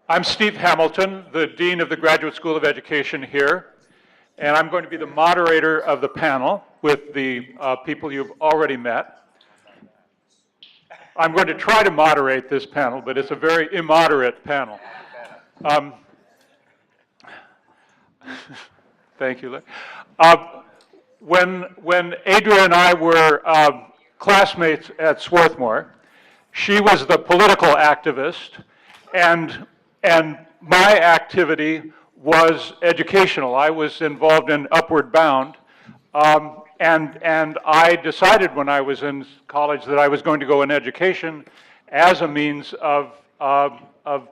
I'm Steve Hamilton, the Dean of the Graduate School of Education here, and I'm going to be the moderator of the panel with the people you've already met. I'm going to try to moderate this panel, but it's a very immoderate panel. Thank you. When Adria and I were classmates at Swarthmore, she was the political activist, and my activity was educational. I was involved in Upward Bound, and I decided when I was in college that I was going to go in education as a means of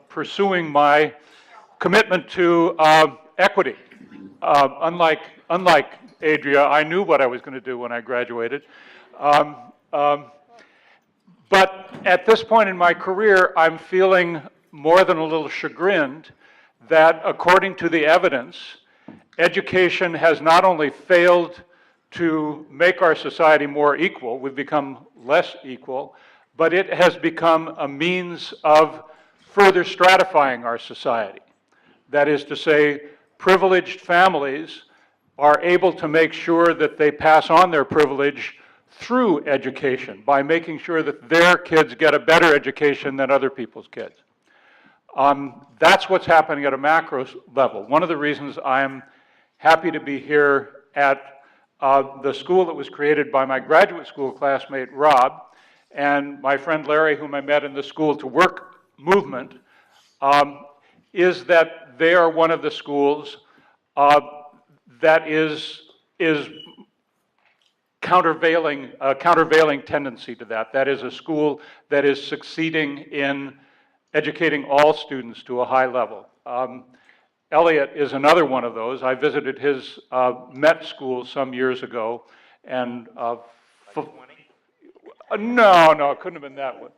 pursuing my commitment to equity. Unlike Adria, I knew what I was going to do when I graduated. But at this point in my career, I'm feeling more than a little chagrined that, according to the evidence, education has not only failed to make our society more equal, we've become less equal, but it has become a means of further stratifying our society. That is to say, privileged families are able to make sure that they pass on their privilege through education by making sure that their kids get a better education than other people's kids. That's what's happening at a macro level. One of the reasons I'm happy to be here at the school that was created by my graduate school classmate, Rob, and my friend Larry, whom I met in the School to Work movement, is that they are one of the schools that is countervailing tendency to that. That is a school that is succeeding in educating all students to a high level. Elliot is another one of those. I visited his Met school some years ago, and like 20? No, it couldn't have been that one.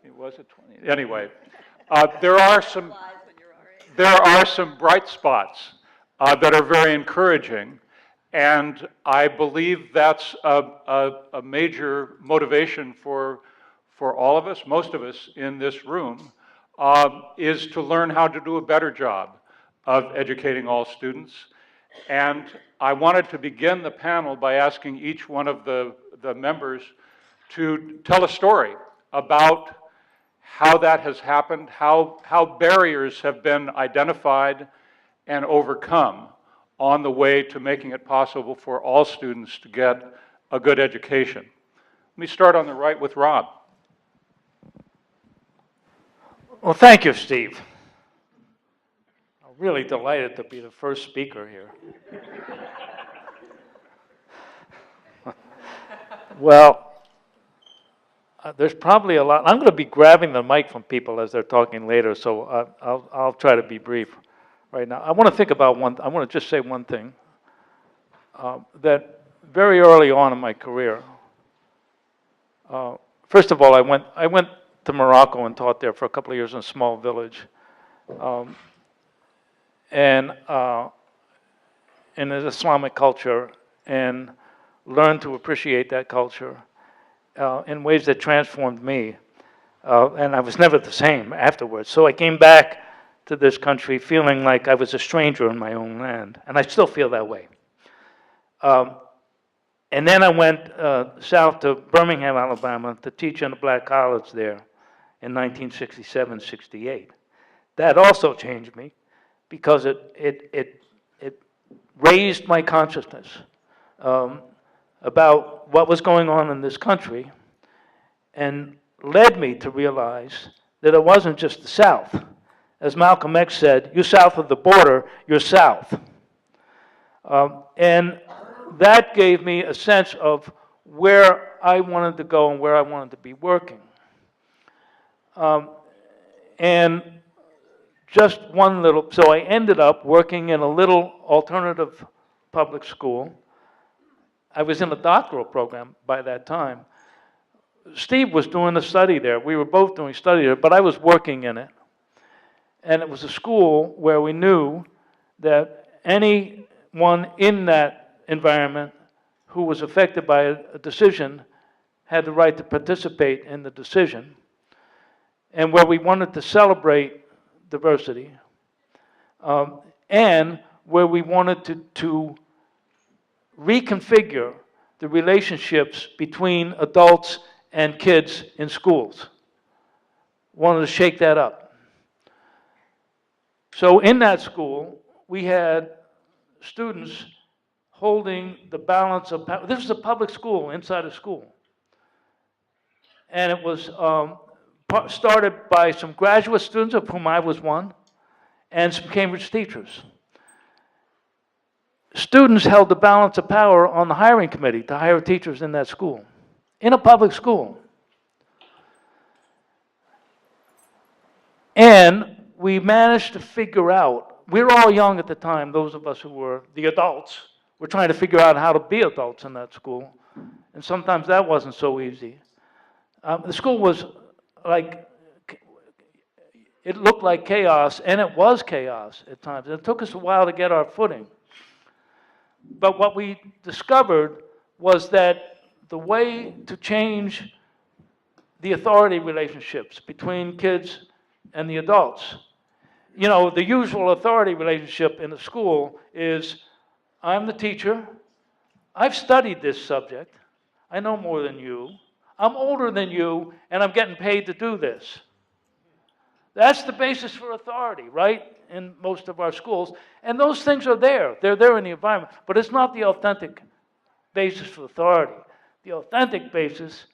It was at 20. Anyway, there are some bright spots that are very encouraging. And I believe that's a major motivation for all of us, most of us in this room, is to learn how to do a better job of educating all students. And I wanted to begin the panel by asking each one of the members to tell a story about how that has happened, how barriers have been identified and overcome on the way to making it possible for all students to get a good education. Let me start on the right with Rob. Well, thank you, Steve. I'm really delighted to be the first speaker here. Well, there's probably a lot. I'm going to be grabbing the mic from people as they're talking later, so I'll try to be brief. Right now, I want to think about I want to just say one thing, that very early on in my career, first of all, I went to Morocco and taught there for a couple of years in a small village, and in an Islamic culture, and learned to appreciate that culture in ways that transformed me, and I was never the same afterwards. So I came back to this country feeling like I was a stranger in my own land, and I still feel that way. And then I went south to Birmingham, Alabama, to teach in a black college there in 1967-68. That also changed me because it raised my consciousness about what was going on in this country and led me to realize that it wasn't just the South. As Malcolm X said, you're south of the border, you're south. And that gave me a sense of where I wanted to go and where I wanted to be working. And just one little, so I ended up working in a little alternative public school. I was in a doctoral program by that time. Steve was doing a study there. We were both doing study there, but I was working in it. And it was a school where we knew that anyone in that environment who was affected by a decision had the right to participate in the decision, and where we wanted to celebrate diversity, and where we wanted to reconfigure the relationships between adults and kids in schools. Wanted to shake that up. So in that school, we had students holding the balance of power. This was a public school inside a school. And it was started by some graduate students, of whom I was one, and some Cambridge teachers. Students held the balance of power on the hiring committee to hire teachers in that school, in a public school. And we managed to figure out, we were all young at the time, those of us who were the adults, were trying to figure out how to be adults in that school. And sometimes that wasn't so easy. The school was like, it looked like chaos, and it was chaos at times. It took us a while to get our footing. But what we discovered was that the way to change the authority relationships between kids and the adults, you know, the usual authority relationship in a school is, I'm the teacher, I've studied this subject, I know more than you, I'm older than you, and I'm getting paid to do this. That's the basis for authority, right? In most of our schools. And those things are there. They're there in the environment. But it's not the authentic basis for authority. The authentic basis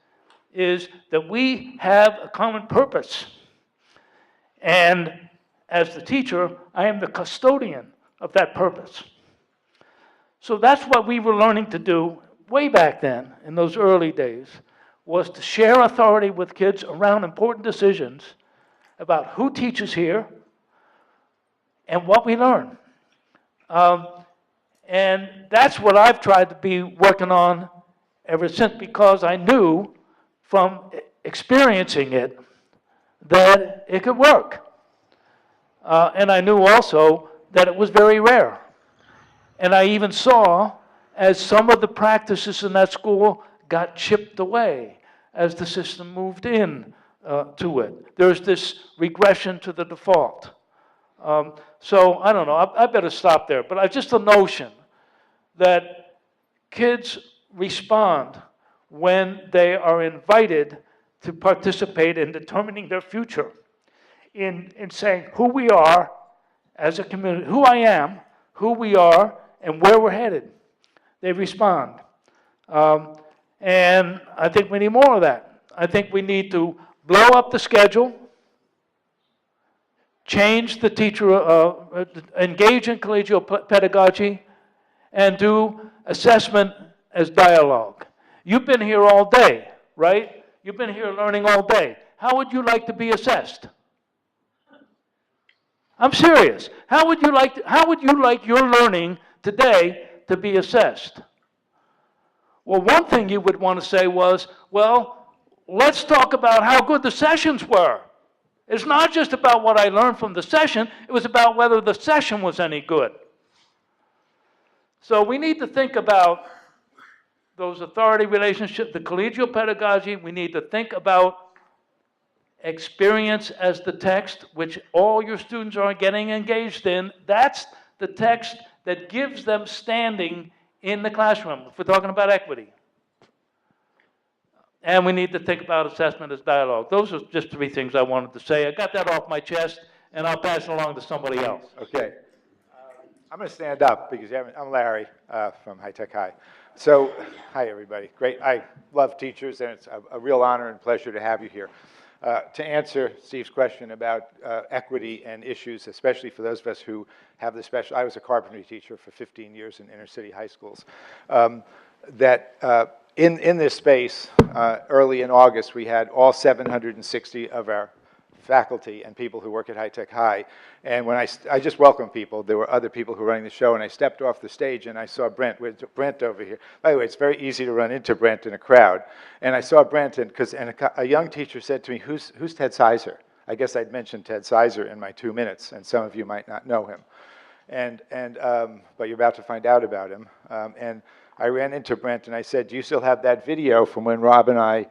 is that we have a common purpose. And as the teacher, I am the custodian of that purpose. So that's what we were learning to do way back then, in those early days, was to share authority with kids around important decisions about who teaches here and what we learn. And that's what I've tried to be working on ever since, because I knew from experiencing it that it could work. And I knew also that it was very rare. And I even saw, as some of the practices in that school got chipped away as the system moved in to it. There's this regression to the default. So I don't know, I better stop there. But just a notion that kids respond when they are invited to participate in determining their future, in saying who we are as a community, who I am, who we are, and where we're headed. They respond. And I think we need more of that. I think we need to blow up the schedule, change the teacher, engage in collegial pedagogy, and do assessment as dialogue. You've been here all day, right? You've been here learning all day. How would you like to be assessed? I'm serious. How would you like your learning today to be assessed? Well, one thing you would want to say was, well, let's talk about how good the sessions were. It's not just about what I learned from the session, it was about whether the session was any good. So we need to think about those authority relationships, the collegial pedagogy. We need to think about experience as the text, which all your students are getting engaged in. That's the text that gives them standing in the classroom, if we're talking about equity. And we need to think about assessment as dialogue. Those are just three things I wanted to say. I got that off my chest, and I'll pass it along to somebody else. Okay. I'm going to stand up because I'm Larry from High Tech High. So, hi everybody. Great. I love teachers, and it's a real honor and pleasure to have you here. To answer Steve's question about equity and issues, especially for those of us who have the special, I was a carpentry teacher for 15 years in inner city high schools, in this space, early in August, we had all 760 of our faculty and people who work at High Tech High. And when I just welcomed people, there were other people who were running the show, and I stepped off the stage and I saw Brent. Where's Brent over here? By the way, it's very easy to run into Brent in a crowd. And I saw Brent, and a young teacher said to me, who's Ted Sizer? I guess I'd mentioned Ted Sizer in my 2 minutes, and some of you might not know him. But you're about to find out about him. And I ran into Brent and I said, do you still have that video from when Rob and I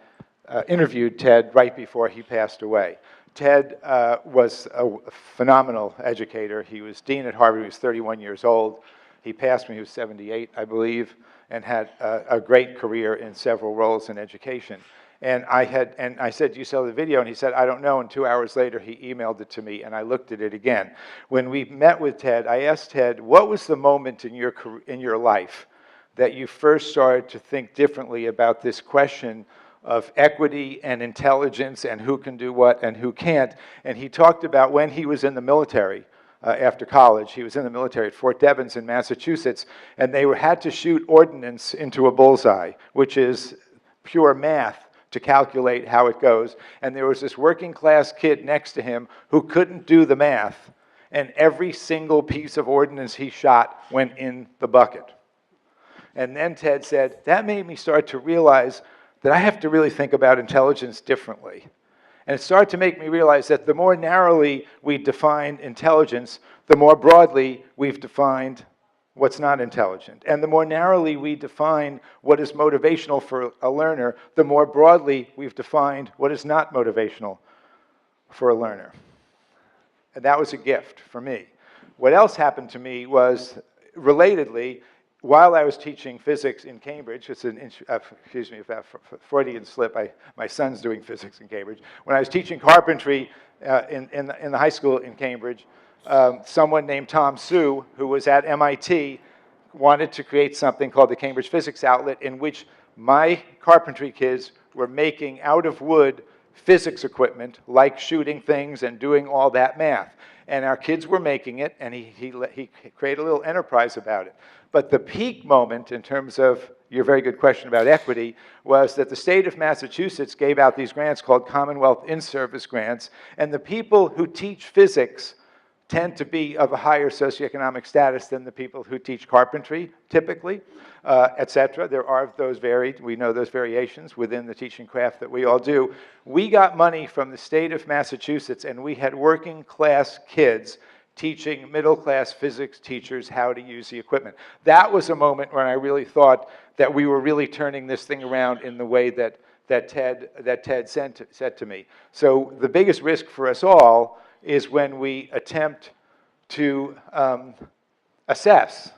interviewed Ted right before he passed away? Ted was a phenomenal educator. He was dean at Harvard. He was 31 years old. He passed when he was 78, I believe, and had a great career in several roles in education. And I said, "Do you saw the video?" And he said, "I don't know." And 2 hours later, he emailed it to me, and I looked at it again. When we met with Ted, I asked Ted, "What was the moment in your life that you first started to think differently about this question of equity and intelligence and who can do what and who can't?" And he talked about when he was in the military. After college, he was in the military at Fort Devens in Massachusetts, and they had to shoot ordnance into a bullseye, which is pure math to calculate how it goes. And there was this working class kid next to him who couldn't do the math, and every single piece of ordnance he shot went in the bucket. And then Ted said, that made me start to realize that I have to really think about intelligence differently. And it started to make me realize that the more narrowly we define intelligence, the more broadly we've defined what's not intelligent. And the more narrowly we define what is motivational for a learner, the more broadly we've defined what is not motivational for a learner. And that was a gift for me. What else happened to me was, relatedly, while I was teaching physics in Cambridge, it's an, excuse me, Freudian slip, my son's doing physics in Cambridge. When I was teaching carpentry in the high school in Cambridge, someone named Tom Sue, who was at MIT, wanted to create something called the Cambridge Physics Outlet, in which my carpentry kids were making out of wood physics equipment, like shooting things and doing all that math. And our kids were making it, and he created a little enterprise about it. But the peak moment, in terms of your very good question about equity, was that the state of Massachusetts gave out these grants called Commonwealth In-Service Grants, and the people who teach physics tend to be of a higher socioeconomic status than the people who teach carpentry, typically, et cetera. There are those we know those variations within the teaching craft that we all do. We got money from the state of Massachusetts, and we had working class kids teaching middle-class physics teachers how to use the equipment. That was a moment when I really thought that we were really turning this thing around in the way that Ted said to me. So the biggest risk for us all is when we attempt to assess,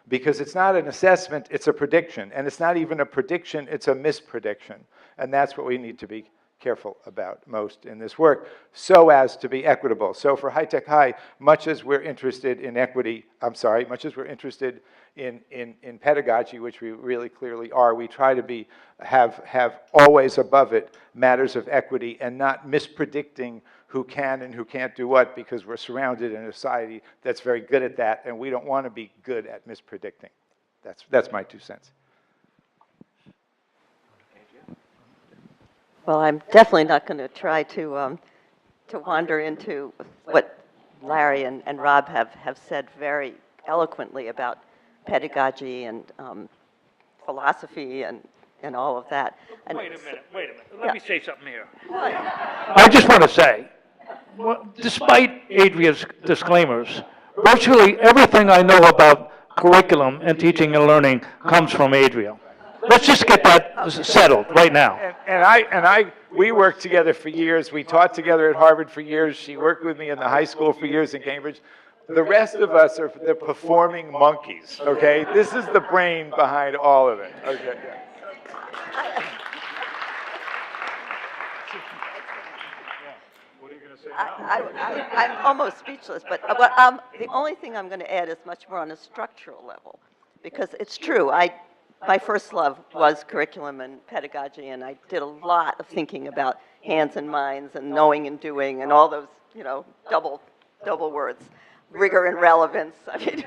because it's not an assessment, it's a prediction. And it's not even a prediction, it's a misprediction. And that's what we need to be careful about most in this work, so as to be equitable. So for High Tech High, much as we're interested in equity, much as we're interested in pedagogy, which we really clearly are, we try to have always above it matters of equity and not mispredicting who can and who can't do what, because we're surrounded in a society that's very good at that, and we don't want to be good at mispredicting. That's my 2 cents. Well, I'm definitely not going to try to wander into what Larry and Rob have said very eloquently about pedagogy and philosophy and all of that. And Wait a minute. Let me say something here. What? I just want to say, despite Adria's disclaimers, virtually everything I know about curriculum and teaching and learning comes from Adria. Let's just get that settled right now. We worked together for years. We taught together at Harvard for years. She worked with me in the high school for years in Cambridge. The rest of us are the performing monkeys, okay? This is the brain behind all of it, okay? Yeah. I'm almost speechless, but the only thing I'm going to add is much more on a structural level, because it's true. My first love was curriculum and pedagogy, and I did a lot of thinking about hands and minds and knowing and doing and all those, double words, rigor and relevance. I mean,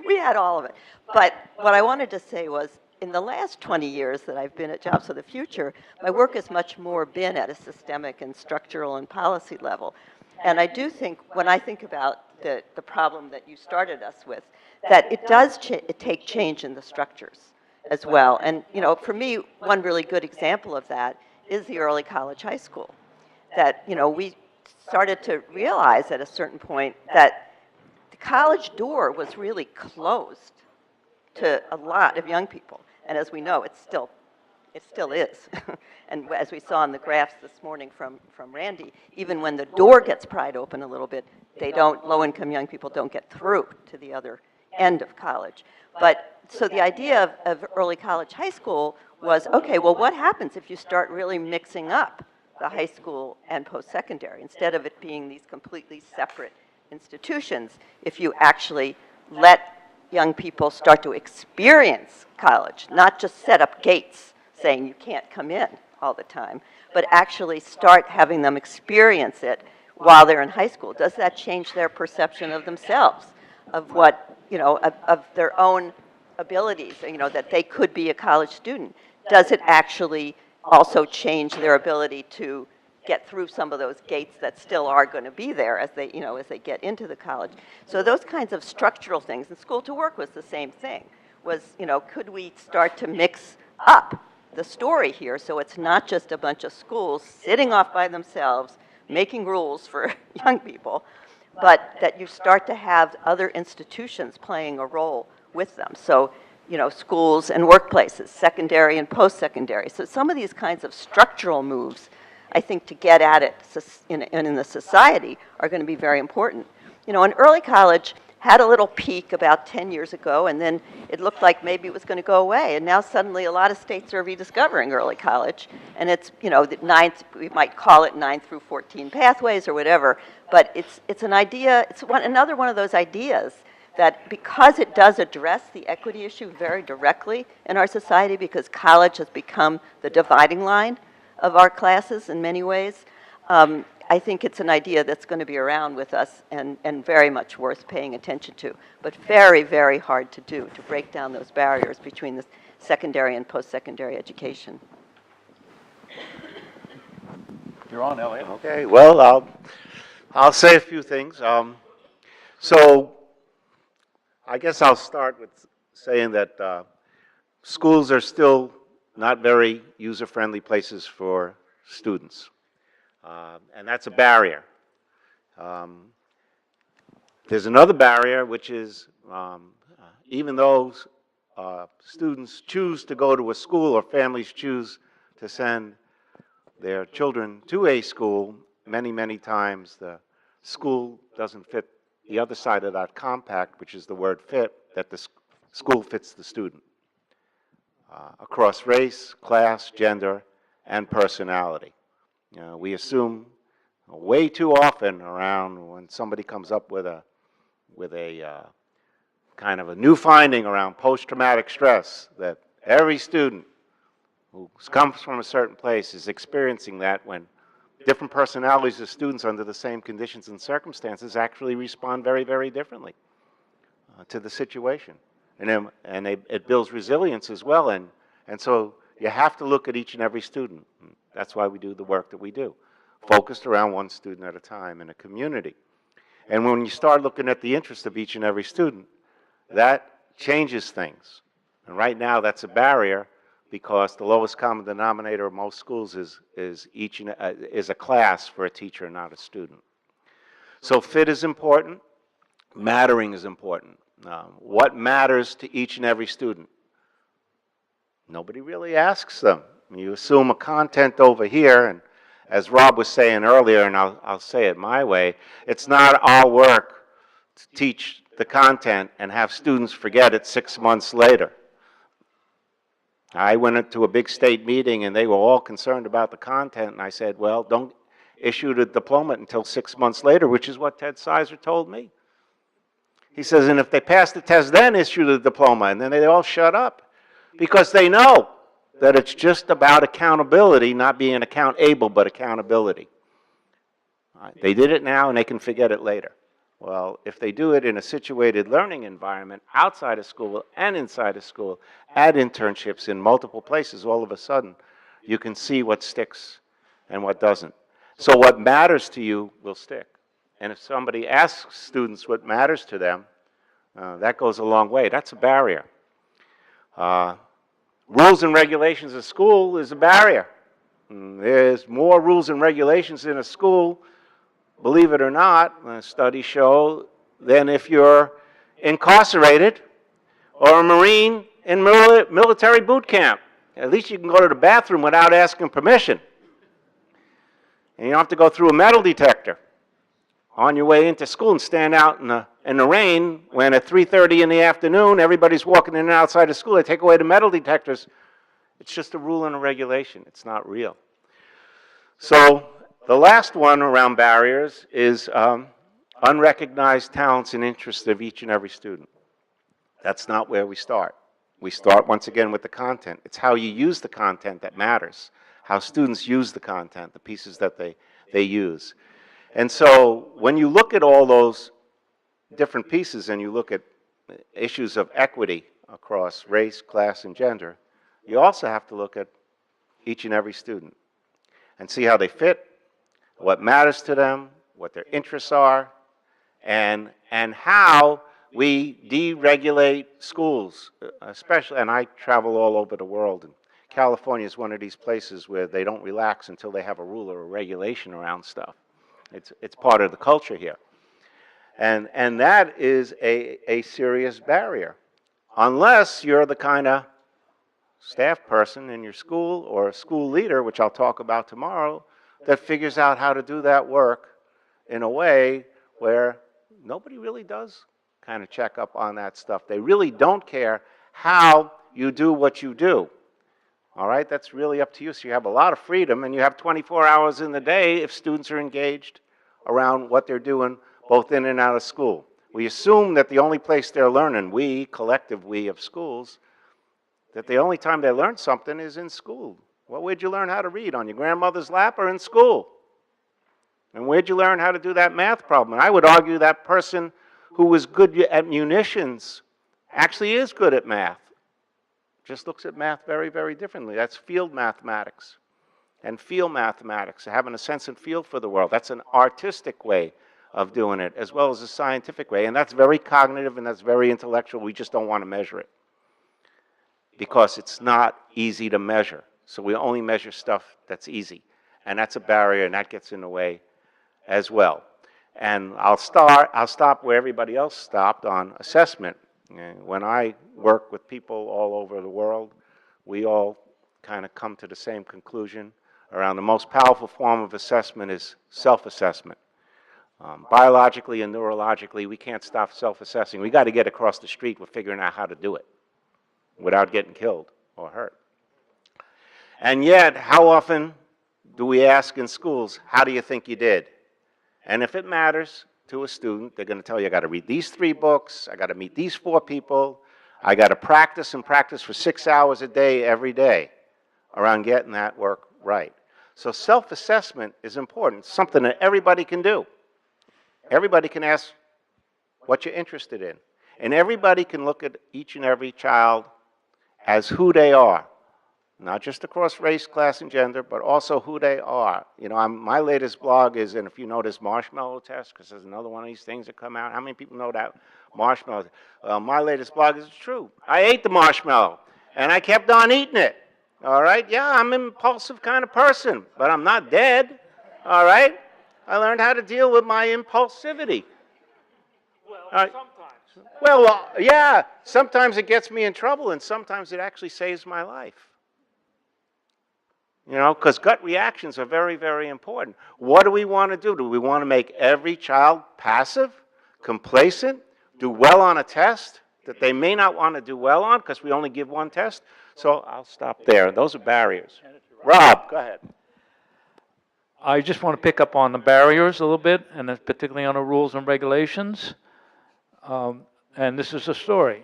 we had all of it. But what I wanted to say was, in the last 20 years that I've been at Jobs for the Future, my work has much more been at a systemic and structural and policy level. And I do think, when I think about the problem that you started us with, that it does take change in the structures as well. And, for me, one really good example of that is the early college high school. That, we started to realize at a certain point that the college door was really closed to a lot of young people. And as we know, it's still It still is. And as we saw in the graphs this morning from Randy, even when the door gets pried open a little bit, low-income young people don't get through to the other end of college. But so the idea of early college, high school was, okay, well, what happens if you start really mixing up the high school and post-secondary, instead of it being these completely separate institutions, if you actually let young people start to experience college, not just set up gates saying you can't come in all the time, but actually start having them experience it while they're in high school. Does that change their perception of themselves, of what, of their own abilities, that they could be a college student? Does it actually also change their ability to get through some of those gates that still are going to be there as they, as they get into the college? So those kinds of structural things, and School to Work was the same thing, was, could we start to mix up the story here so it's not just a bunch of schools sitting off by themselves making rules for young people, but that you start to have other institutions playing a role with them. So, schools and workplaces, secondary and post-secondary. So some of these kinds of structural moves, I think, to get at it in the society are going to be very important. An early college had a little peak about 10 years ago, and then it looked like maybe it was going to go away. And now suddenly a lot of states are rediscovering early college. And it's, the ninth, we might call it 9 through 14 pathways or whatever, but it's an idea, another one of those ideas that because it does address the equity issue very directly in our society, because college has become the dividing line of our classes in many ways, I think it's an idea that's going to be around with us and very much worth paying attention to, but very, very hard to do, to break down those barriers between the secondary and post-secondary education. You're on, Elliot. Okay, well, I'll say a few things. So I guess I'll start with saying that schools are still not very user-friendly places for students. And that's a barrier. There's another barrier, which is even though students choose to go to a school or families choose to send their children to a school, many, many times the school doesn't fit the other side of that compact, which is the word fit, that the school fits the student across race, class, gender, and personality. We assume way too often around when somebody comes up with a kind of a new finding around post-traumatic stress that every student who comes from a certain place is experiencing that, when different personalities of students under the same conditions and circumstances actually respond very, very differently to the situation. And it builds resilience as well. And so you have to look at each and every student. That's why we do the work that we do, focused around one student at a time in a community. And when you start looking at the interest of each and every student, that changes things. And right now that's a barrier, because the lowest common denominator of most schools is a class for a teacher, not a student. So fit is important. Mattering is important. What matters to each and every student? Nobody really asks them. You assume a content over here, and as Rob was saying earlier, and I'll say it my way, it's not our work to teach the content and have students forget it 6 months later. I went into a big state meeting and they were all concerned about the content, and I said, well, don't issue the diploma until 6 months later, which is what Ted Sizer told me. He says, and if they pass the test, then issue the diploma. And then they all shut up, because they know that it's just about accountability, not being account-able, but accountability. They did it now and they can forget it later. Well, if they do it in a situated learning environment outside of school and inside of school, at internships in multiple places, all of a sudden, you can see what sticks and what doesn't. So what matters to you will stick. And if somebody asks students what matters to them, that goes a long way. That's a barrier. Rules and regulations of school is a barrier. There's more rules and regulations in a school, believe it or not, studies show, than if you're incarcerated or a Marine in military boot camp. At least you can go to the bathroom without asking permission. And you don't have to go through a metal detector on your way into school and stand out in the rain when at 3:30 in the afternoon, everybody's walking in and outside of school. They take away the metal detectors. It's just a rule and a regulation. It's not real. So the last one around barriers is unrecognized talents and interests of each and every student. That's not where we start. We start once again with the content. It's how you use the content that matters, how students use the content, the pieces that they use. And so when you look at all those different pieces and you look at issues of equity across race, class, and gender, you also have to look at each and every student and see how they fit, what matters to them, what their interests are, and how we deregulate schools, especially, and I travel all over the world, and California is one of these places where they don't relax until they have a rule or a regulation around stuff. It's part of the culture here. And that is a serious barrier. Unless you're the kind of staff person in your school or a school leader, which I'll talk about tomorrow, that figures out how to do that work in a way where nobody really does kind of check up on that stuff. They really don't care how you do what you do. All right, that's really up to you. So you have a lot of freedom, and you have 24 hours in the day if students are engaged around what they're doing both in and out of school. We assume that the only place they're learning, collective we of schools, that the only time they learn something is in school. Well, where'd you learn how to read? On your grandmother's lap or in school? And where'd you learn how to do that math problem? And I would argue that person who was good at munitions actually is good at math. Just looks at math very, very differently. That's field mathematics and field mathematics, having a sense and feel for the world. That's an artistic way of doing it, as well as a scientific way. And that's very cognitive and that's very intellectual. We just don't want to measure it because it's not easy to measure. So we only measure stuff that's easy. And that's a barrier, and that gets in the way as well. And I'll stop where everybody else stopped on assessment. When I work with people all over the world, we all kind of come to the same conclusion around the most powerful form of assessment is self-assessment. Biologically and neurologically, we can't stop self-assessing. We got to get across the street with figuring out how to do it without getting killed or hurt. And yet, how often do we ask in schools, how do you think you did? And if it matters to a student, they're going to tell you, I got to read these 3 books, I got to meet these 4 people, I got to practice and practice for 6 hours a day, every day, around getting that work right. So self-assessment is important. It's something that everybody can do. Everybody can ask what you're interested in. And everybody can look at each and every child as who they are. Not just across race, class, and gender, but also who they are. You know, my latest blog is, and if you know this marshmallow test, because there's another one of these things that come out. How many people know that marshmallow? My latest blog is true. I ate the marshmallow, and I kept on eating it. All right? Yeah, I'm an impulsive kind of person, but I'm not dead. All right? I learned how to deal with my impulsivity. Well, sometimes. Well, yeah, sometimes it gets me in trouble, and sometimes it actually saves my life. You know, because gut reactions are very, very important. What do we want to do? Do we want to make every child passive, complacent, do well on a test that they may not want to do well on because we only give 1 test? So I'll stop there. Those are barriers. Rob, go ahead. I just want to pick up on the barriers a little bit, and particularly on the rules and regulations. And this is a story.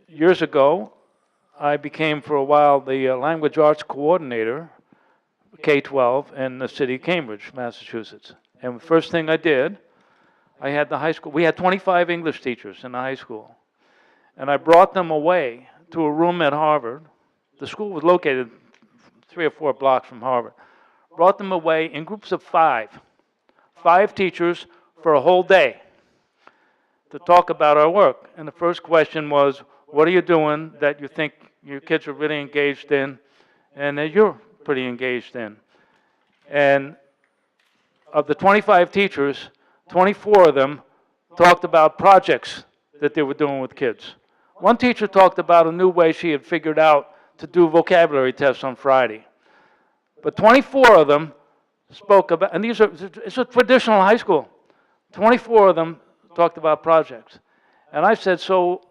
Years ago, I became for a while the language arts coordinator, K-12, in the city of Cambridge, Massachusetts. And the first thing I did, I had the high school, we had 25 English teachers in the high school. And I brought them away to a room at Harvard. The school was located 3 or 4 blocks from Harvard. Brought them away in groups of 5 teachers for a whole day to talk about our work. And the first question was, what are you doing that you think your kids are really engaged in and that you're pretty engaged in? And of the 25 teachers, 24 of them talked about projects that they were doing with kids. One teacher talked about a new way she had figured out to do vocabulary tests on Friday. But 24 of them spoke about, and it's a traditional high school. 24 of them talked about projects. And I said, so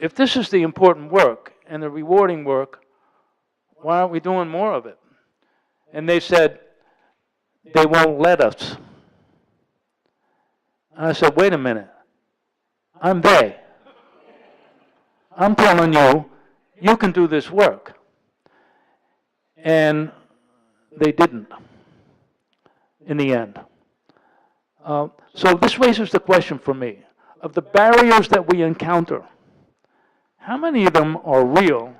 if this is the important work and the rewarding work, why aren't we doing more of it? And they said, they won't let us. And I said, wait a minute. I'm they. I'm telling you, you can do this work. And they didn't, in the end. So this raises the question for me, of the barriers that we encounter, how many of them are real,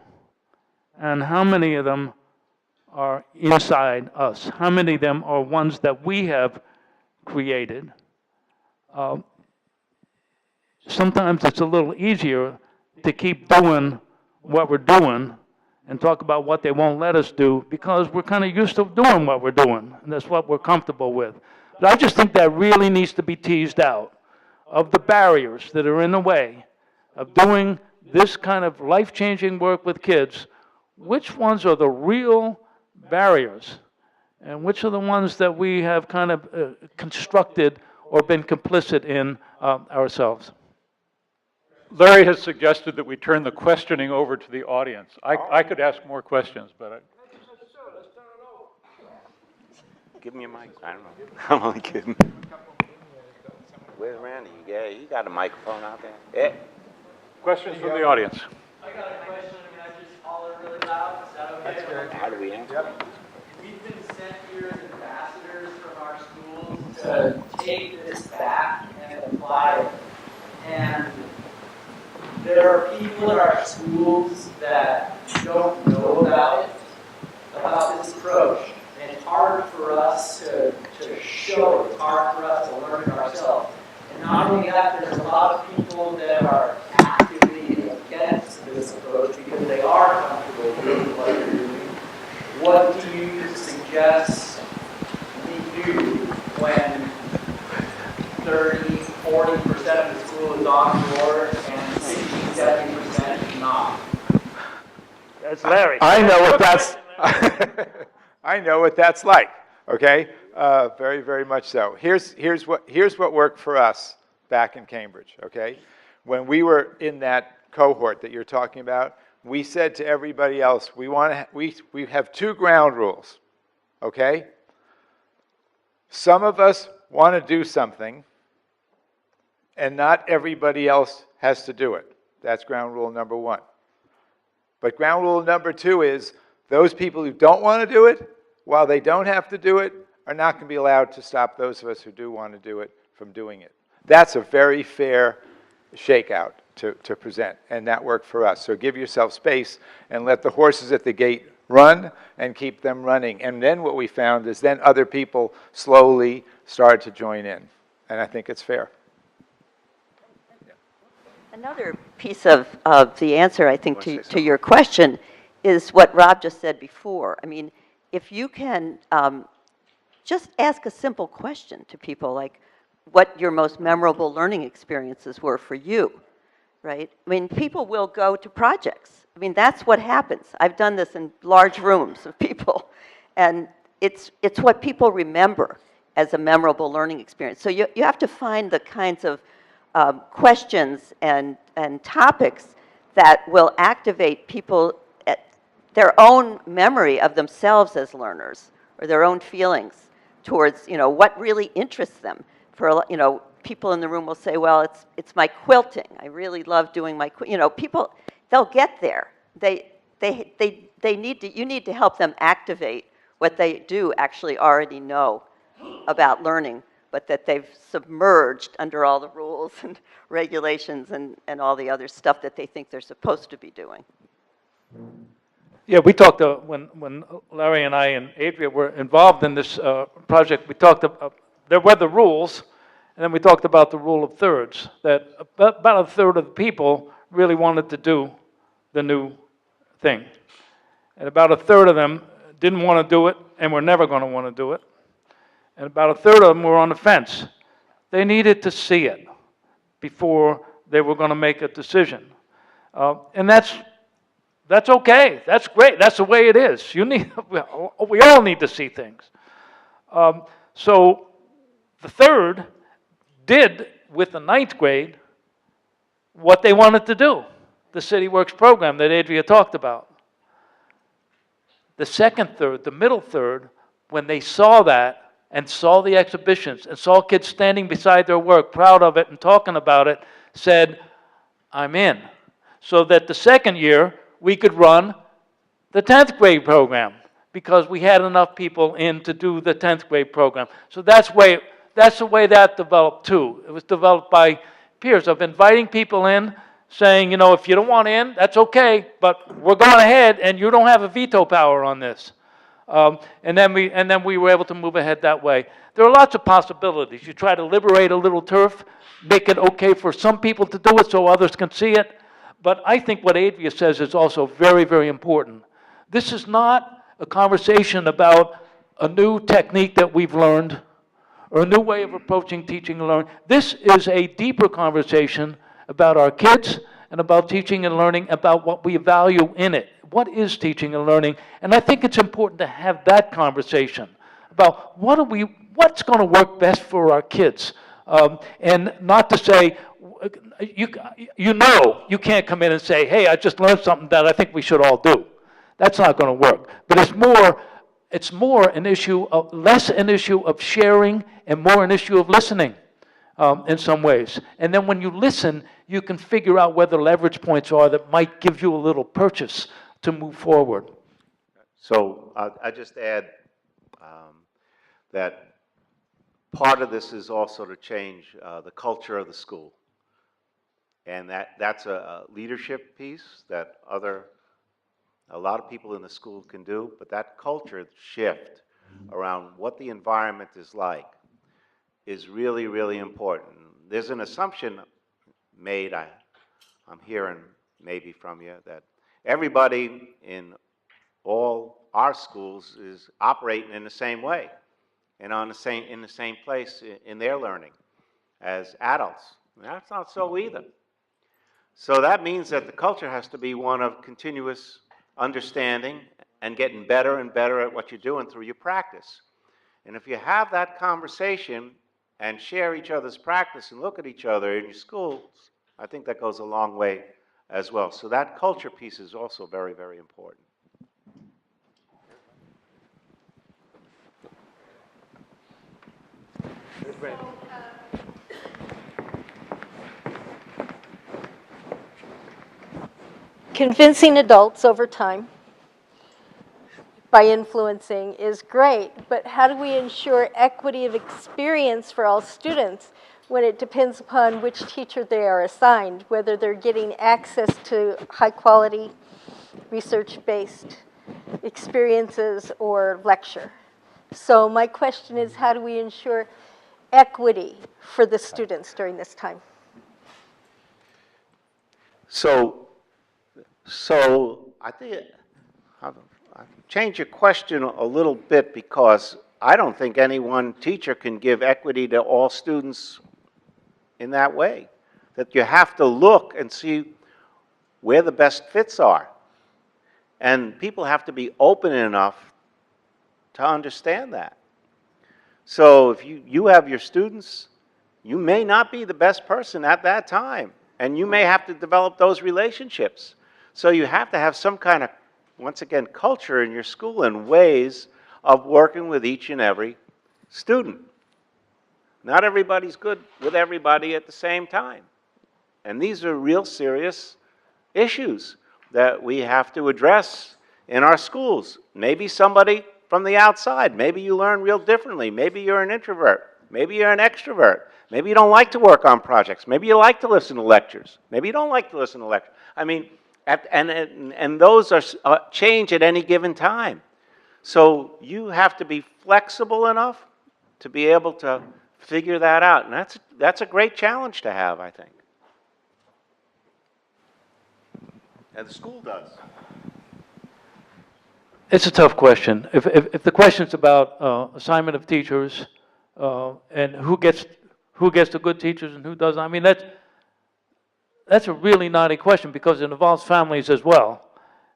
and how many of them are inside us? How many of them are ones that we have created? Sometimes it's a little easier to keep doing what we're doing and talk about what they won't let us do because we're kind of used to doing what we're doing, and that's what we're comfortable with. But I just think that really needs to be teased out of the barriers that are in the way of doing this kind of life-changing work with kids. Which ones are the real barriers, and which are the ones that we have kind of constructed or been complicit in ourselves? Larry has suggested that we turn the questioning over to the audience. I could ask more questions, but Give me a mic. I don't know. I'm only kidding. Where's Randy? Yeah, he got a microphone out there. Yeah. questions from the audience. I got a question. I mean, I just holler really loud. Is that okay? That's good. How do we answer? Yep. We've been sent here as ambassadors from our schools to take this back and apply it. And there are people in our schools that don't know about this approach. And it's hard for us to show it. It's hard for us to learn it ourselves. And not only that, there's a lot of people that are actively against this approach because they are comfortable doing what they're doing. What do you suggest we do when 30, 40% of the school is on board and 60, 70% is not? That's Larry. I know what that's, I know what that's like, okay? Very, very much so. Here's what worked for us back in Cambridge, okay? When we were in that cohort that you're talking about, we said to everybody else, we have two ground rules, okay? Some of us want to do something, and not everybody else has to do it. That's ground rule number one. But ground rule number two is those people who don't want to do it, while they don't have to do it, are not going to be allowed to stop those of us who do want to do it from doing it. That's a very fair shakeout to present, and that worked for us. So give yourself space and let the horses at the gate run and keep them running. And then what we found is then other people slowly started to join in, and I think it's fair. Another piece of the answer, I think, to your question is what Rob just said before. I mean, if you can just ask a simple question to people like what your most memorable learning experiences were for you, right? I mean, people will go to projects. I mean, that's what happens. I've done this in large rooms of people, and it's what people remember as a memorable learning experience. So you have to find the kinds of questions and topics that will activate people at their own memory of themselves as learners or their own feelings towards, what really interests them. For, people in the room will say, well, it's my quilting. I really love doing my, people, they'll get there. You need to help them activate what they do actually already know about learning, but that they've submerged under all the rules and regulations and all the other stuff that they think they're supposed to be doing. Yeah, we talked, when Larry and I and Adria were involved in this project, we talked about, there were the rules, and then we talked about the rule of thirds, that about a third of the people really wanted to do the new thing. And about a third of them didn't want to do it and were never going to want to do it. And about a third of them were on the fence. They needed to see it before they were going to make a decision. And that's That's okay. That's great. That's the way it is. You need, we all need to see things. So the third did, with the ninth grade, what they wanted to do, the City Works program that Adria talked about. The second third, the middle third, when they saw that and saw the exhibitions and saw kids standing beside their work, proud of it and talking about it, said, I'm in. So that the second year, we could run the 10th grade program because we had enough people in to do the 10th grade program. So that's the way that developed too. It was developed by peers of inviting people in, saying, you know, if you don't want in, that's okay, but we're going ahead and you don't have a veto power on this. And then we were able to move ahead that way. There are lots of possibilities. You try to liberate a little turf, make it okay for some people to do it so others can see it. But I think what Adria says is also very, very important. This is not a conversation about a new technique that we've learned or a new way of approaching teaching and learning. This is a deeper conversation about our kids and about teaching and learning, about what we value in it. What is teaching and learning? And I think it's important to have that conversation about what's going to work best for our kids. And not to say, you know, you can't come in and say, hey, I just learned something that I think we should all do. That's not going to work. But it's more an issue of, less an issue of sharing and more an issue of listening in some ways. And then when you listen, you can figure out where the leverage points are that might give you a little purchase to move forward. So I just add that part of this is also to change the culture of the school. And that's a leadership piece that a lot of people in the school can do, but that culture shift around what the environment is like is really, really important. There's an assumption made, I'm hearing maybe from you, that everybody in all our schools is operating in the same way and in the same place in their learning as adults. And that's not so either. So that means that the culture has to be one of continuous understanding and getting better and better at what you're doing through your practice. And if you have that conversation and share each other's practice and look at each other in your schools, I think that goes a long way as well. So that culture piece is also very, very important. Convincing adults over time by influencing is great, but how do we ensure equity of experience for all students when it depends upon which teacher they are assigned, whether they're getting access to high-quality, research-based experiences or lecture? So my question is, how do we ensure equity for the students during this time? So I think I'll change your question a little bit, because I don't think any one teacher can give equity to all students in that way. That you have to look and see where the best fits are. And people have to be open enough to understand that. So if you have your students, you may not be the best person at that time, and you may have to develop those relationships. So you have to have some kind of, once again, culture in your school and ways of working with each and every student. Not everybody's good with everybody at the same time. And these are real serious issues that we have to address in our schools. Maybe somebody from the outside, maybe you learn real differently. Maybe you're an introvert. Maybe you're an extrovert. Maybe you don't like to work on projects. Maybe you like to listen to lectures. Maybe you don't like to listen to lectures. I mean, and those are change at any given time. So you have to be flexible enough to be able to figure that out. And that's a great challenge to have, I think. And the school does. It's a tough question. If the question's about assignment of teachers and who gets the good teachers and who doesn't, I mean, that's a really knotty question, because it involves families as well.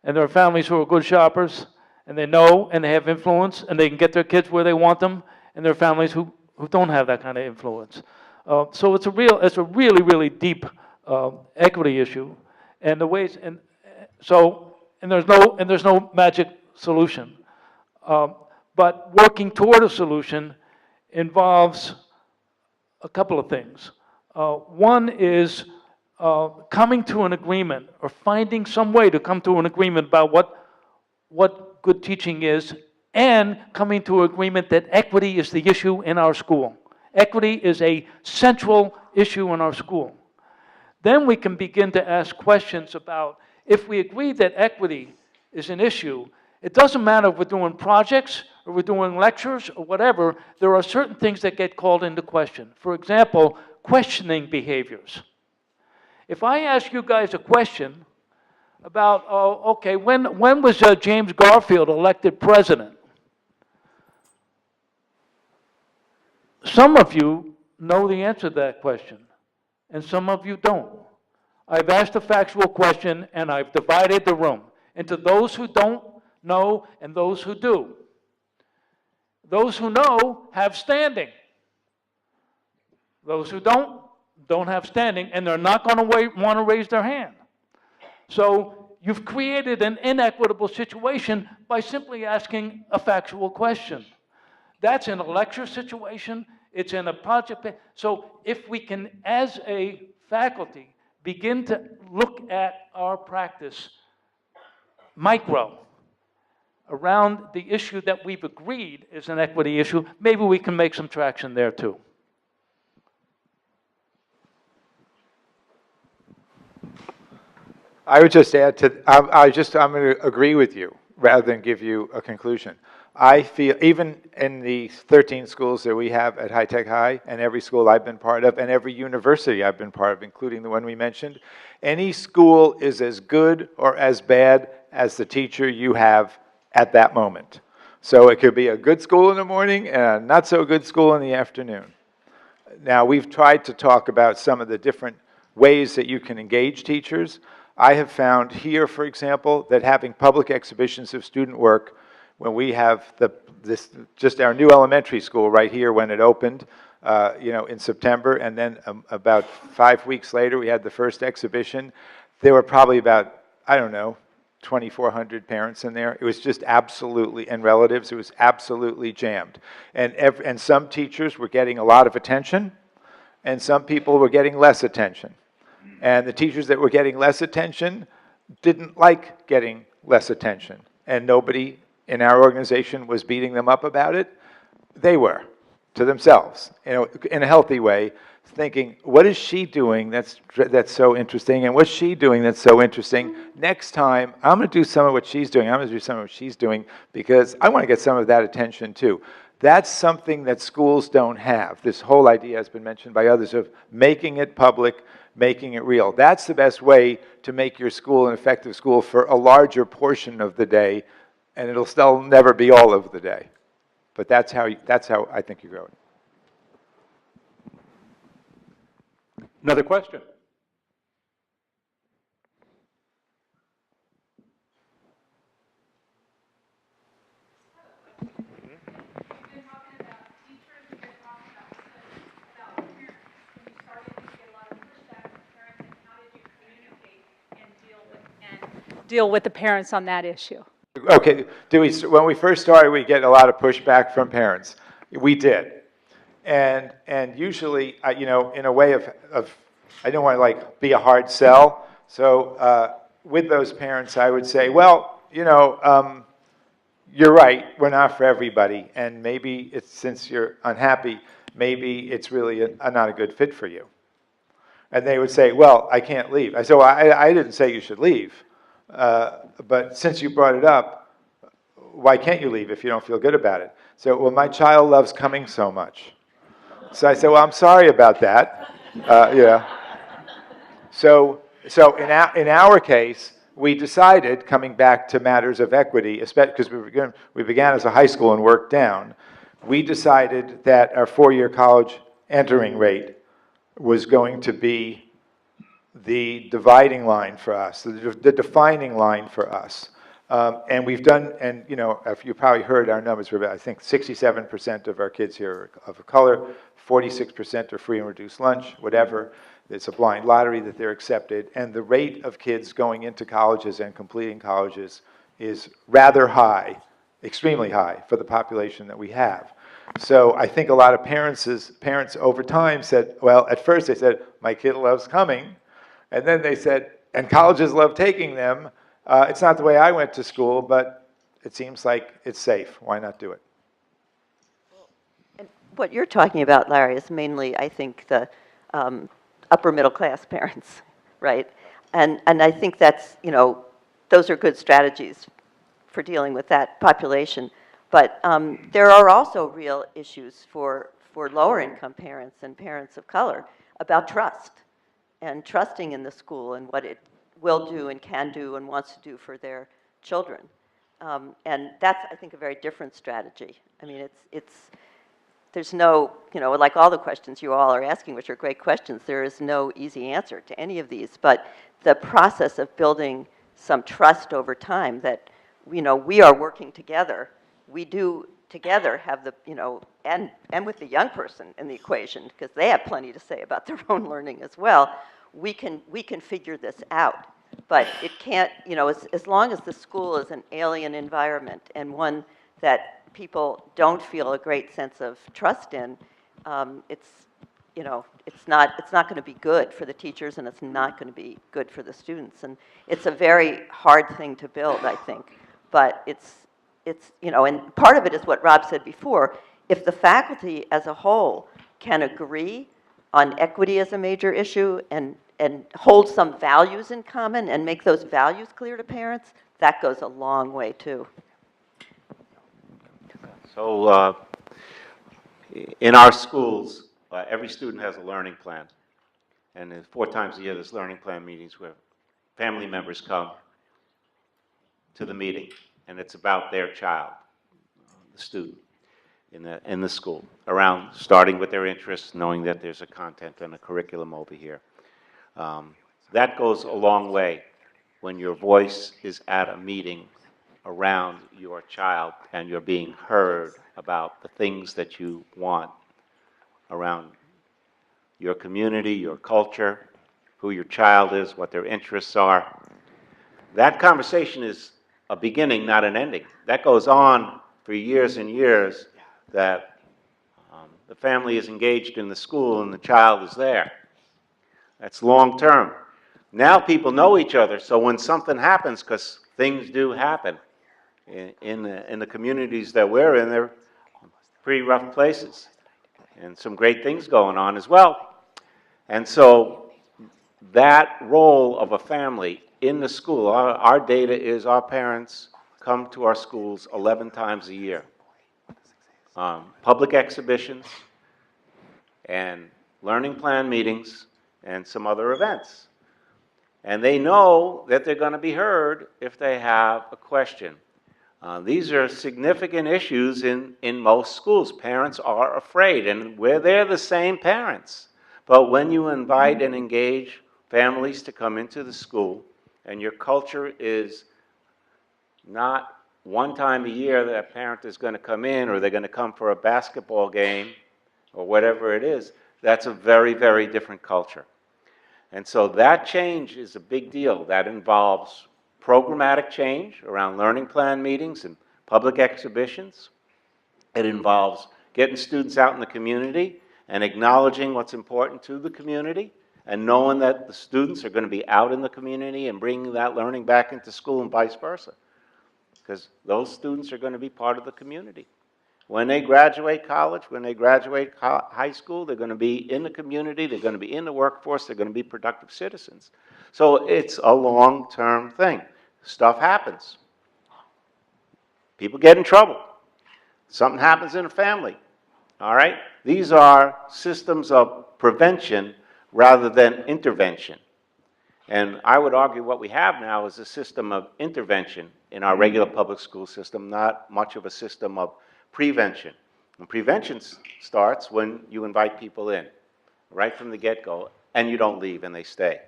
and there are families who are good shoppers, and they know and they have influence, and they can get their kids where they want them, and there are families who don't have that kind of influence. So it's a really, really deep equity issue, and the ways, and there's no magic solution. But working toward a solution involves a couple of things. One is coming to an agreement, or finding some way to come to an agreement about what good teaching is, and coming to an agreement that equity is the issue in our school. Equity is a central issue in our school. Then we can begin to ask questions about, if we agree that equity is an issue, it doesn't matter if we're doing projects or we're doing lectures or whatever, there are certain things that get called into question. For example, questioning behaviors. If I ask you guys a question about, okay, when was James Garfield elected president? Some of you know the answer to that question, and some of you don't. I've asked a factual question, and I've divided the room into those who don't know and those who do. Those who know have standing. Those who don't have standing, and they're not going to want to raise their hand. So you've created an inequitable situation by simply asking a factual question. That's in a lecture situation, it's in a project. So if we can, as a faculty, begin to look at our practice micro around the issue that we've agreed is an equity issue, maybe we can make some traction there too. I would just add to, I'm going to agree with you rather than give you a conclusion. I feel, even in the 13 schools that we have at High Tech High, and every school I've been part of, and every university I've been part of, including the one we mentioned, any school is as good or as bad as the teacher you have at that moment. So it could be a good school in the morning and a not so good school in the afternoon. Now, we've tried to talk about some of the different ways that you can engage teachers. I have found here, for example, that having public exhibitions of student work, when we have just our new elementary school right here when it opened, in September, and then about 5 weeks later we had the first exhibition. There were probably about, I don't know, 2,400 parents in there. It was just absolutely, and relatives, it was absolutely jammed. And some teachers were getting a lot of attention, and some people were getting less attention. And the teachers that were getting less attention didn't like getting less attention. And nobody in our organization was beating them up about it. They were, to themselves, in a healthy way, thinking, what is she doing that's so interesting, and what's she doing that's so interesting? Next time, I'm going to do some of what she's doing. I'm going to do some of what she's doing because I want to get some of that attention too. That's something that schools don't have. This whole idea has been mentioned by others of making it public, making it real. That's the best way to make your school an effective school for a larger portion of the day, and it'll still never be all of the day. But that's how I think you grow it. Another question? Deal with the parents on that issue? Okay, when we first started, we get a lot of pushback from parents. We did. And usually, in a way of I don't want to be a hard sell. So with those parents, I would say, well, you're right, we're not for everybody. And maybe since you're unhappy, maybe it's really not a good fit for you. And they would say, well, I can't leave. I said, well, I didn't say you should leave. But since you brought it up, why can't you leave if you don't feel good about it? So, well, my child loves coming so much. So I said, well, I'm sorry about that. So in our case, we decided, coming back to matters of equity, especially because we began as a high school and worked down, we decided that our four-year college entering rate was going to be the dividing line for us, the defining line for us. And we've done, and you know, if you probably heard our numbers, we're about, I think 67% of our kids here are of color, 46% are free and reduced lunch, whatever. It's a blind lottery that they're accepted, and the rate of kids going into colleges and completing colleges is rather high, extremely high for the population that we have. So I think a lot of parents over time said, well, at first they said, my kid loves coming, and then they said, and colleges love taking them. It's not the way I went to school, but it seems like it's safe. Why not do it? And what you're talking about, Larry, is mainly, I think, the upper middle class parents, right? And I think that's, you know, those are good strategies for dealing with that population. But there are also real issues for lower income parents and parents of color about trust and trusting in the school and what it will do and can do and wants to do for their children. And that's, I think, a very different strategy. I mean, there's no, you know, like all the questions you all are asking, which are great questions, there is no easy answer to any of these. But the process of building some trust over time that, you know, we are working together. We do together have the, you know, and with the young person in the equation, because they have plenty to say about their own learning as well, we can figure this out. But it can't, you know, as long as the school is an alien environment and one that people don't feel a great sense of trust in, it's, you know, it's not going to be good for the teachers, and it's not going to be good for the students. And it's a very hard thing to build, I think. But it's, you know, and part of it is what Rob said before. If the faculty as a whole can agree on equity as a major issue and hold some values in common and make those values clear to parents, that goes a long way too. So in our schools, every student has a learning plan. And 4 times a year, there's learning plan meetings where family members come to the meeting, and it's about their child, the student, in the school, around starting with their interests, knowing that there's a content and a curriculum over here. That goes a long way when your voice is at a meeting around your child and you're being heard about the things that you want around your community, your culture, who your child is, what their interests are. That conversation is a beginning, not an ending. That goes on for years and years, that the family is engaged in the school and the child is there. That's long term. Now people know each other, so when something happens, because things do happen in the communities that we're in, they're pretty rough places, and some great things going on as well. And so that role of a family in the school, our data is our parents come to our schools 11 times a year. Public exhibitions and learning plan meetings and some other events. And they know that they're going to be heard if they have a question. These are significant issues in most schools. Parents are afraid, and they're the same parents. But when you invite and engage families to come into the school, and your culture is not one time a year that a parent is going to come in, or they're going to come for a basketball game, or whatever it is, that's a very, very different culture. And so that change is a big deal. That involves programmatic change around learning plan meetings and public exhibitions. It involves getting students out in the community and acknowledging what's important to the community and knowing that the students are going to be out in the community and bringing that learning back into school and vice versa. Because those students are going to be part of the community. When they graduate college, when they graduate high school, they're going to be in the community, they're going to be in the workforce, they're going to be productive citizens. So it's a long-term thing. Stuff happens. People get in trouble. Something happens in a family. All right? These are systems of prevention rather than intervention. And I would argue what we have now is a system of intervention in our regular public school system, not much of a system of prevention. And prevention starts when you invite people in, right from the get-go, and you don't leave and they stay.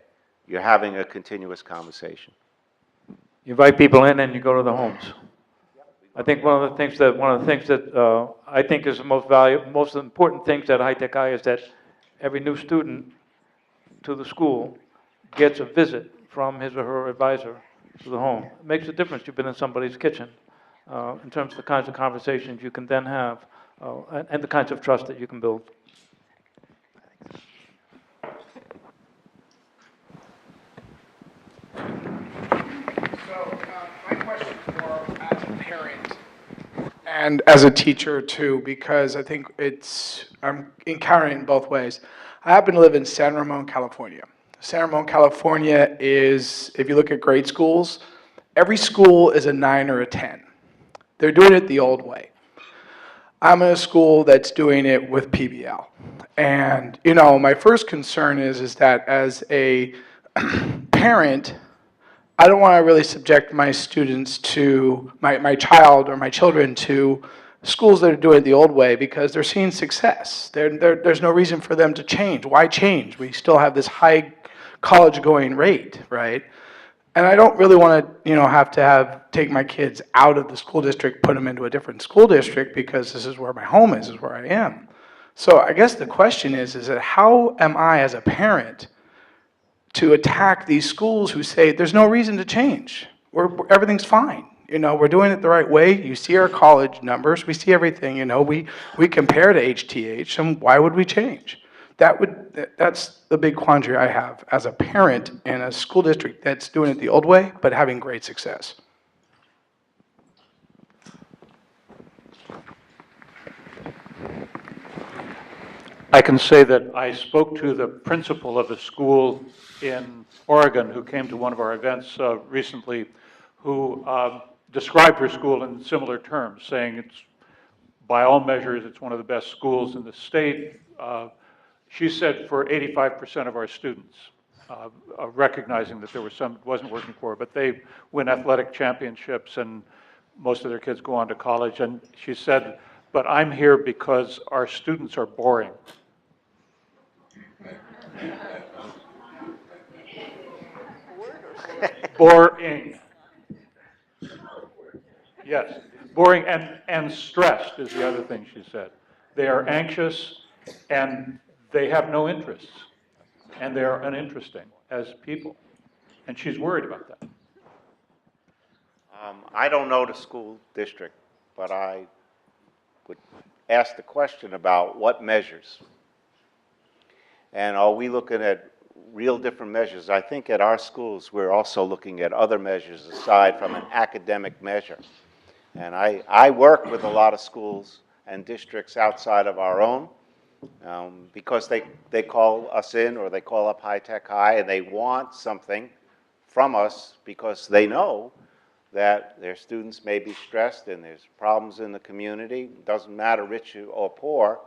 You're having a continuous conversation. You invite people in and you go to the homes. I think one of the things that I think is the most important things at High Tech High is that every new student to the school gets a visit from his or her advisor to the home. It makes a difference. You've been in somebody's kitchen in terms of the kinds of conversations you can then have and the kinds of trust that you can build. My question is more as a parent and as a teacher too, because I think I'm encountering it both ways. I happen to live in San Ramon, California. San Ramon, California is, if you look at grade schools, every school is a 9 or a 10. They're doing it the old way. I'm in a school that's doing it with PBL. And, my first concern is that as a parent, I don't want to really subject my students to, my child or my children to schools that are doing it the old way because they're seeing success. There's no reason for them to change. Why change? We still have this high college going rate, right? And I don't really want to, have to take my kids out of the school district, put them into a different school district because this is where my home is where I am. So I guess the question is that how am I as a parent to attack these schools who say there's no reason to change? Everything's fine. We're doing it the right way. You see our college numbers. We see everything. We compare to HTH, and why would we change? That's the big quandary I have as a parent in a school district that's doing it the old way, but having great success. I can say that I spoke to the principal of a school in Oregon who came to one of our events recently, who described her school in similar terms, saying it's, by all measures, it's one of the best schools in the state. She said for 85% of our students, recognizing that there were some it wasn't working for, but they win athletic championships and most of their kids go on to college. And she said, but I'm here because our students are boring. Boring. Yes, boring and stressed is the other thing she said. They are anxious and they have no interests and they are uninteresting as people. And she's worried about that. I don't know the school district, but I would ask the question about what measures. And are we looking at real different measures? I think at our schools, we're also looking at other measures aside from an academic measure. And I work with a lot of schools and districts outside of our own because they call us in or they call up High Tech High and they want something from us because they know that their students may be stressed and there's problems in the community. Doesn't matter rich or poor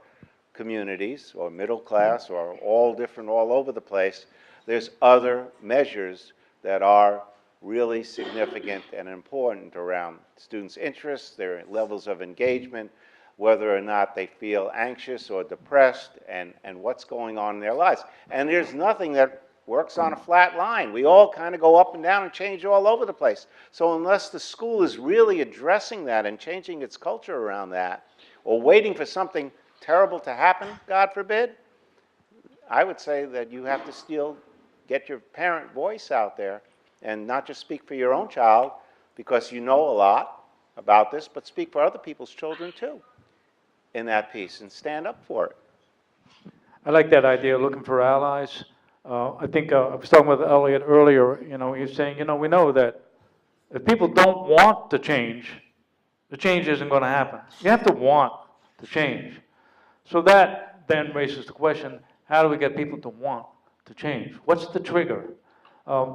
communities or middle class or all different all over the place. There's other measures that are really significant and important around students' interests, their levels of engagement, whether or not they feel anxious or depressed, and what's going on in their lives. And there's nothing that works on a flat line. We all kind of go up and down and change all over the place. So unless the school is really addressing that and changing its culture around that, or waiting for something terrible to happen, God forbid, I would say that you have to still get your parent voice out there and not just speak for your own child because you know a lot about this, but speak for other people's children too in that piece and stand up for it. I like that idea of looking for allies. I think I was talking with Elliot earlier, he was saying, we know that if people don't want to change, the change isn't going to happen. You have to want to change. So that then raises the question, how do we get people to want to change? What's the trigger?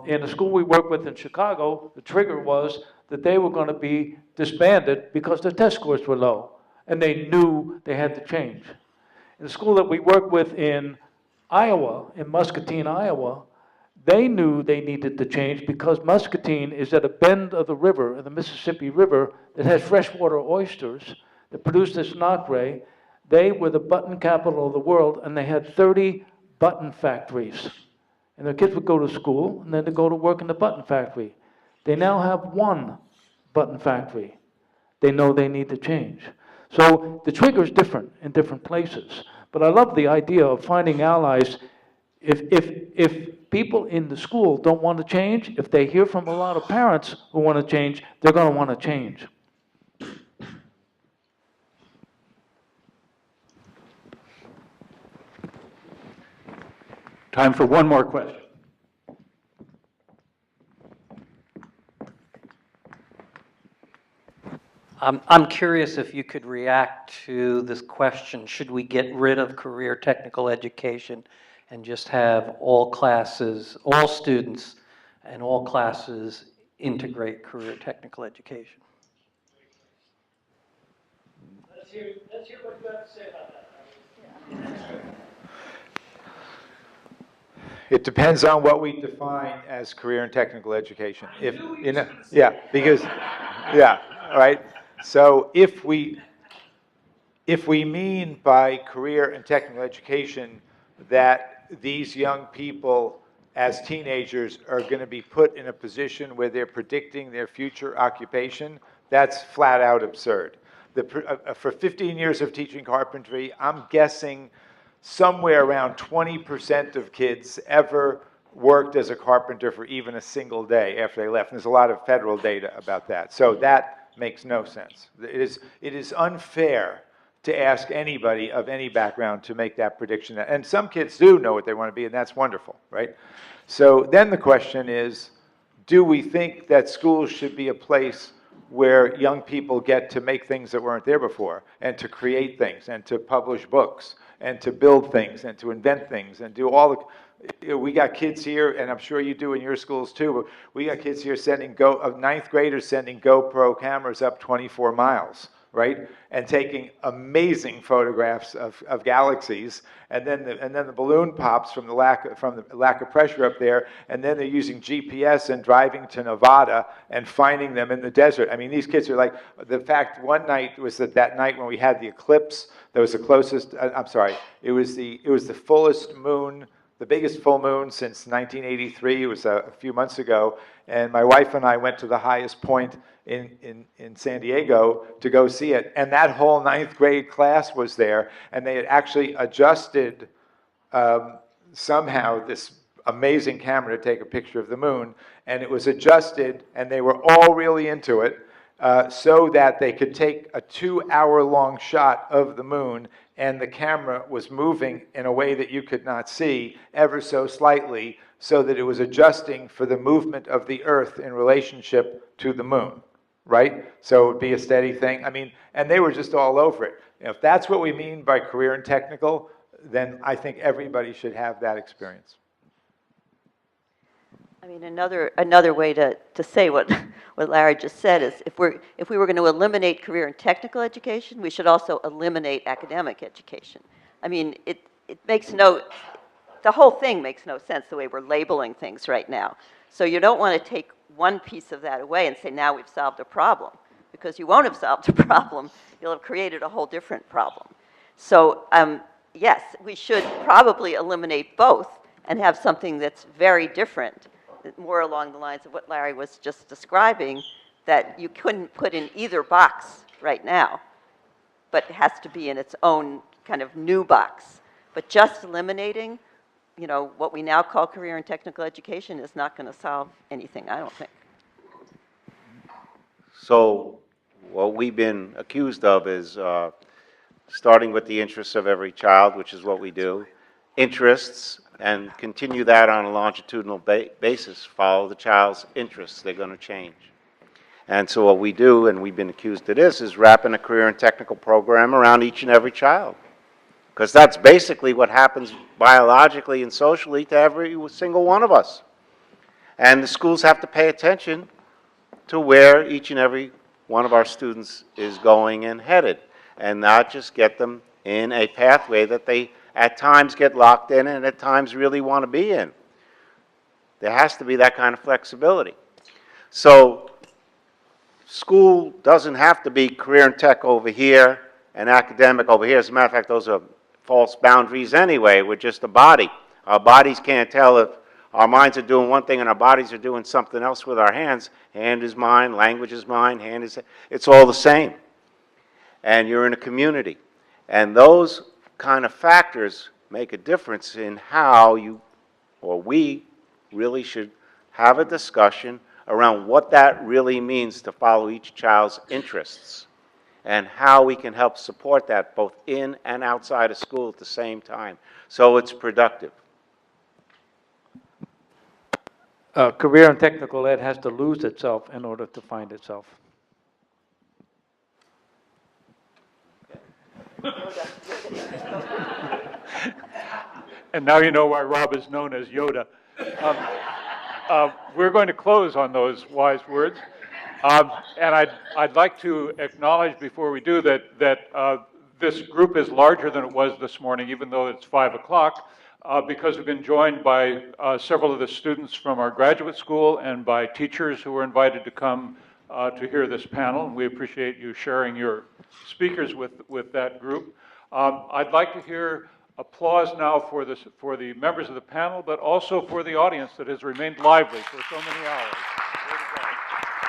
In the school we work with in Chicago, the trigger was that they were going to be disbanded because their test scores were low, and they knew they had to change. In the school that we work with in Iowa, in Muscatine, Iowa, they knew they needed to change because Muscatine is at a bend of the river, the Mississippi River, that has freshwater oysters that produce this nacre. They were the button capital of the world, and they had 30 button factories. And their kids would go to school, and then they'd go to work in the button factory. They now have one button factory. They know they need to change. So the trigger is different in different places. But I love the idea of finding allies. If people in the school don't want to change, if they hear from a lot of parents who want to change, they're going to want to change. Time for one more question. I'm curious if you could react to this question, should we get rid of career technical education and just have all classes, all students and all classes integrate career technical education? Let's hear what you have to say about that. It depends on what we define as career and technical education. If, you know, yeah, because, yeah, all right. So if we mean by career and technical education that these young people as teenagers are going to be put in a position where they're predicting their future occupation, that's flat out absurd. For 15 years of teaching carpentry, I'm guessing somewhere around 20% of kids ever worked as a carpenter for even a single day after they left. And there's a lot of federal data about that. So that makes no sense. It is unfair to ask anybody of any background to make that prediction. And some kids do know what they want to be, and that's wonderful, right? So then the question is, do we think that schools should be a place where young people get to make things that weren't there before, and to create things, and to publish books, and to build things, and to invent things, and do all the... We got kids here, and I'm sure you do in your schools too, but we got kids here sending ninth graders sending GoPro cameras up 24 miles, right? And taking amazing photographs of galaxies, and then the balloon pops from the lack of pressure up there, and then they're using GPS and driving to Nevada and finding them in the desert. I mean, these kids are like, the fact one night was that night when we had the eclipse, that was the closest, I'm sorry, it was the fullest moon, the biggest full moon since 1983. It was a few months ago, and my wife and I went to the highest point in San Diego to go see it, and that whole ninth grade class was there, and they had actually adjusted somehow this amazing camera to take a picture of the moon, and it was adjusted, and they were all really into it, so that they could take a 2-hour-long shot of the moon, and the camera was moving in a way that you could not see ever so slightly, so that it was adjusting for the movement of the Earth in relationship to the moon, right? So it would be a steady thing. I mean, and they were just all over it. You know, if that's what we mean by career and technical, then I think everybody should have that experience. I mean, another way to say what Larry just said is if we were going to eliminate career and technical education, we should also eliminate academic education. I mean, the whole thing makes no sense the way we're labeling things right now. So you don't want to take one piece of that away and say, now we've solved a problem, because you won't have solved a problem. You'll have created a whole different problem. So yes, we should probably eliminate both and have something that's very different, more along the lines of what Larry was just describing, that you couldn't put in either box right now, but it has to be in its own kind of new box. But just eliminating, you know, what we now call career and technical education is not going to solve anything, I don't think. So what we've been accused of is starting with the interests of every child, which is what we do, interests, and continue that on a longitudinal basis. Follow the child's interests. They're going to change. And so what we do, and we've been accused of this, is wrapping a career and technical program around each and every child. Because that's basically what happens biologically and socially to every single one of us. And the schools have to pay attention to where each and every one of our students is going and headed, and not just get them in a pathway that they at times get locked in and at times really want to be in. There has to be that kind of flexibility. So school doesn't have to be career and tech over here and academic over here. As a matter of fact, those are false boundaries anyway. We're just a body. Our bodies can't tell if our minds are doing one thing and our bodies are doing something else with our hands. Hand is mind, language is mind, hand is, it's all the same. And you're in a community. And those kind of factors make a difference in how you, or we, really should have a discussion around what that really means to follow each child's interests and how we can help support that both in and outside of school at the same time so it's productive. Career and technical ed has to lose itself in order to find itself. And now you know why Rob is known as Yoda. We're going to close on those wise words. And I'd like to acknowledge before we do that this group is larger than it was this morning, even though it's 5 o'clock, because we've been joined by several of the students from our graduate school and by teachers who were invited to come to hear this panel. And we appreciate you sharing your speakers with that group. I'd like to hear applause now for the members of the panel, but also for the audience that has remained lively for so many hours. Way to go.